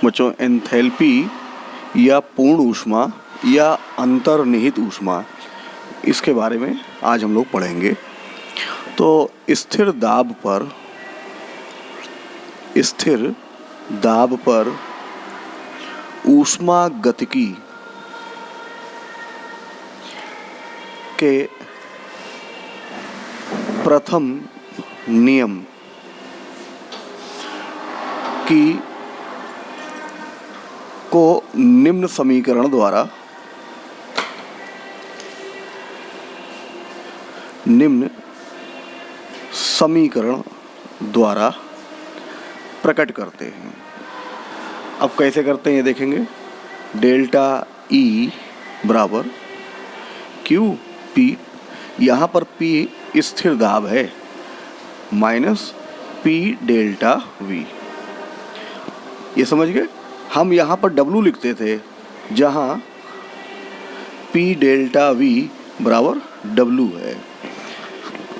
बच्चों, एंथैल्पी या पूर्ण ऊष्मा या अंतर्निहित ऊष्मा, इसके बारे में आज हम लोग पढ़ेंगे। तो स्थिर दाब पर ऊष्मा गतिकी के प्रथम नियम को निम्न समीकरण द्वारा प्रकट करते हैं। अब कैसे करते हैं ये देखेंगे। डेल्टा ई बराबर क्यू पी, यहाँ पर पी स्थिर दाब है, माइनस पी डेल्टा वी। ये समझ गए। हम यहाँ पर W लिखते थे, जहाँ P डेल्टा V बराबर W है।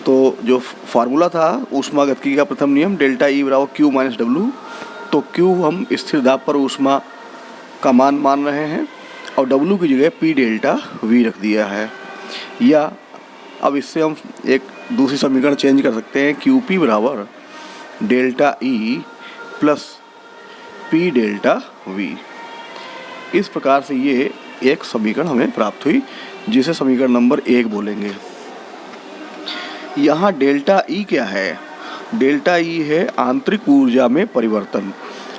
तो जो फार्मूला था ऊष्मागतिकी का प्रथम नियम, डेल्टा E बराबर Q माइनस W, तो Q हम स्थिर दाब पर ऊष्मा का मान रहे हैं और W की जगह P डेल्टा V रख दिया है। या अब इससे हम एक दूसरी समीकरण चेंज कर सकते हैं, QP बराबर delta E plus P delta V। इस प्रकार से ये एक समीकरण हमें प्राप्त हुई, जिसे समीकरण नंबर 1 बोलेंगे। यहाँ डेल्टा E क्या है? डेल्टा E है आंतरिक ऊर्जा में परिवर्तन,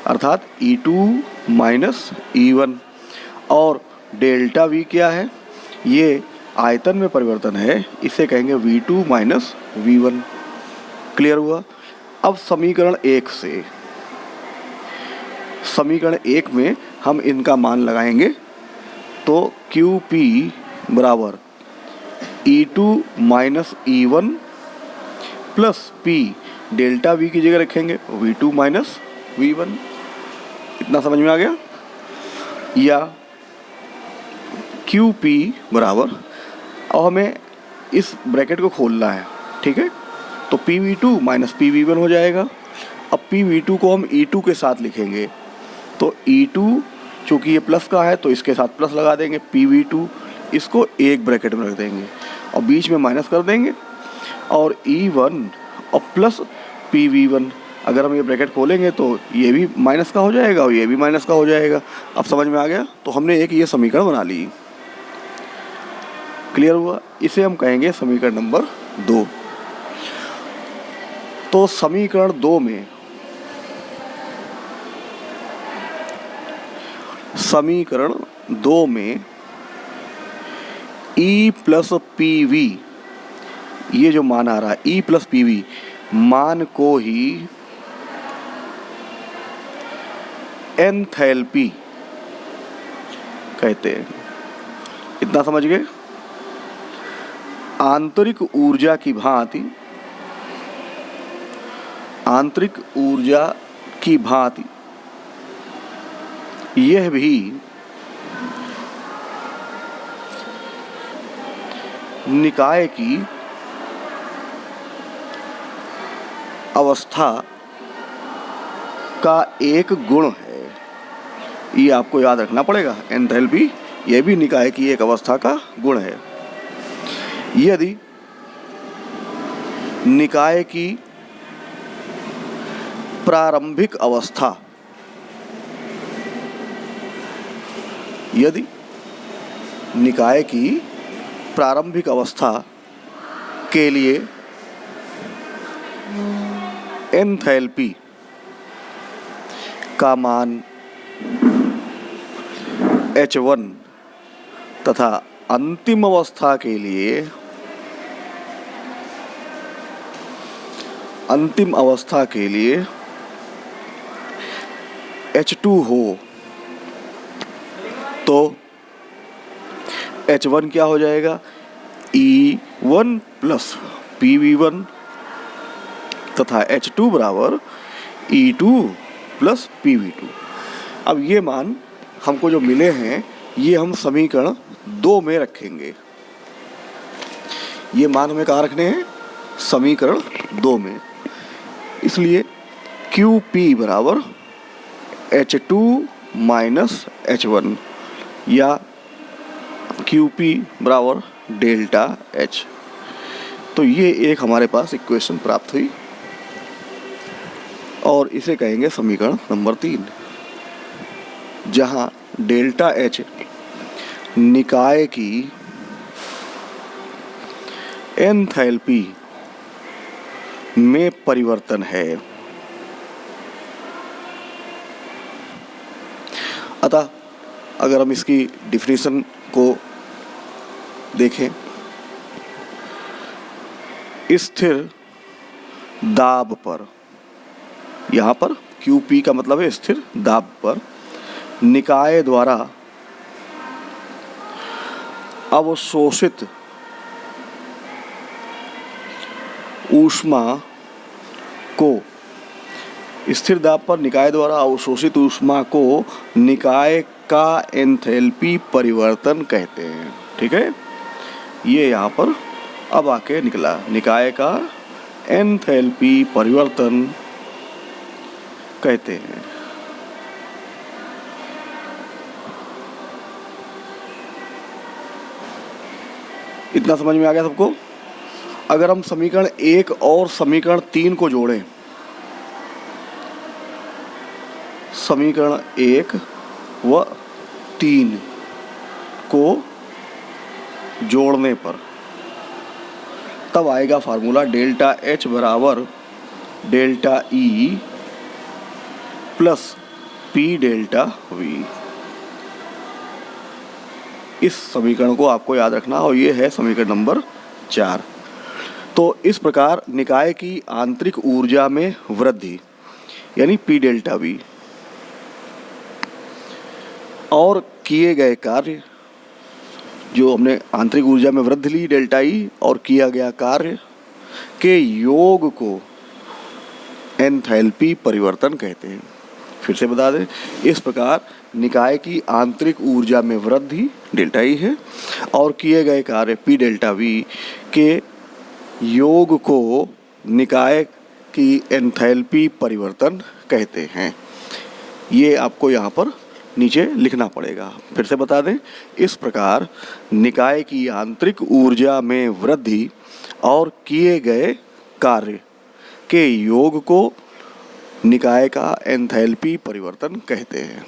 अर्थात E2 माइनस E1। और डेल्टा V क्या है? ये आयतन में परिवर्तन है, इसे कहेंगे V2 माइनस V1। क्लियर हुआ? अब समीकरण 1 में हम इनका मान लगाएंगे। तो QP बराबर E2 minus E1 plus P delta V की जगह रखेंगे V2 माइनस V1। इतना समझ में आ गया? या QP बराबर, और हमें इस ब्रैकेट को खोलना है, ठीक है। तो PV2 माइनस PV1 हो जाएगा। अब PV2 को हम E2 के साथ लिखेंगे, तो E2 चूँकि ये प्लस का है तो इसके साथ प्लस लगा देंगे, PV2 इसको एक ब्रैकेट में रख देंगे और बीच में माइनस कर देंगे, और E1 और प्लस PV1। अगर हम ये ब्रैकेट खोलेंगे तो ये भी माइनस का हो जाएगा और ये भी माइनस का हो जाएगा। अब समझ में आ गया? तो हमने एक ये समीकरण बना ली। क्लियर हुआ? इसे हम कहेंगे समीकरण नंबर 2। तो समीकरण 2 में E प्लस PV, ये जो मान आ रहा है E प्लस PV, मान को ही एंथैल्पी कहते हैं। इतना समझ गए? आंतरिक ऊर्जा की भांति यह भी निकाय की अवस्था का एक गुण है। ये आपको याद रखना पड़ेगा। एंथैल्पी यह भी निकाय की एक अवस्था का गुण है। यदि निकाय की प्रारंभिक अवस्था के लिए एंथैल्पी का मान H1 तथा अंतिम अवस्था के लिए H2 हो, तो H1 क्या हो जाएगा? E1 प्लस PV1 तथा H2 बराबर E2 प्लस PV2। अब ये मान हमको जो मिले हैं, ये हम समीकरण 2 में रखेंगे। ये मान हमें कहाँ रखने हैं? समीकरण 2 में। इसलिए QP बराबर H2 माइनस H1 या QP बराबर डेल्टा H। तो ये एक हमारे पास इक्वेशन प्राप्त हुई और इसे कहेंगे समीकरण नंबर 3, जहाँ डेल्टा H निकाय की एंथैल्पी में परिवर्तन है। अतः अगर हम इसकी डिफिनीशन को देखें, स्थिर दाब पर, यहाँ पर QP का मतलब है स्थिर दाब पर निकाय द्वारा अवशोषित ऊष्मा को, स्थिर दाब पर निकाय द्वारा अवशोषित ऊष्मा को निकाय का एंथैल्पी परिवर्तन कहते हैं। ठीक है, ये यहाँ पर अब आके निकला, निकाय का एंथैल्पी परिवर्तन कहते हैं। इतना समझ में आ गया सबको? अगर हम समीकरण 1 और समीकरण 3 को जोड़ें, समीकरण 1 व 3 को जोड़ने पर तब आएगा फार्मूला डेल्टा H बराबर delta E plus P delta V। इस समीकरण को आपको याद रखना, और ये है समीकरण नंबर 4। तो इस प्रकार निकाय की आंतरिक ऊर्जा में वृद्धि यानी P डेल्टा V और किए गए कार्य, जो हमने आंतरिक ऊर्जा में वृद्धि ली डेल्टा E और किया गया कार्य के योग को एंथैल्पी परिवर्तन कहते हैं। फिर से बता दें, इस प्रकार निकाय की आंतरिक ऊर्जा में वृद्धि डेल्टा E है और किए गए कार्य P डेल्टा V के योग को निकाय की एंथैल्पी परिवर्तन कहते हैं। ये आपको यहाँ पर नीचे लिखना पड़ेगा। फिर से बता दें, इस प्रकार निकाय की आंतरिक ऊर्जा में वृद्धि और किए गए कार्य के योग को निकाय का एंथैल्पी परिवर्तन कहते हैं।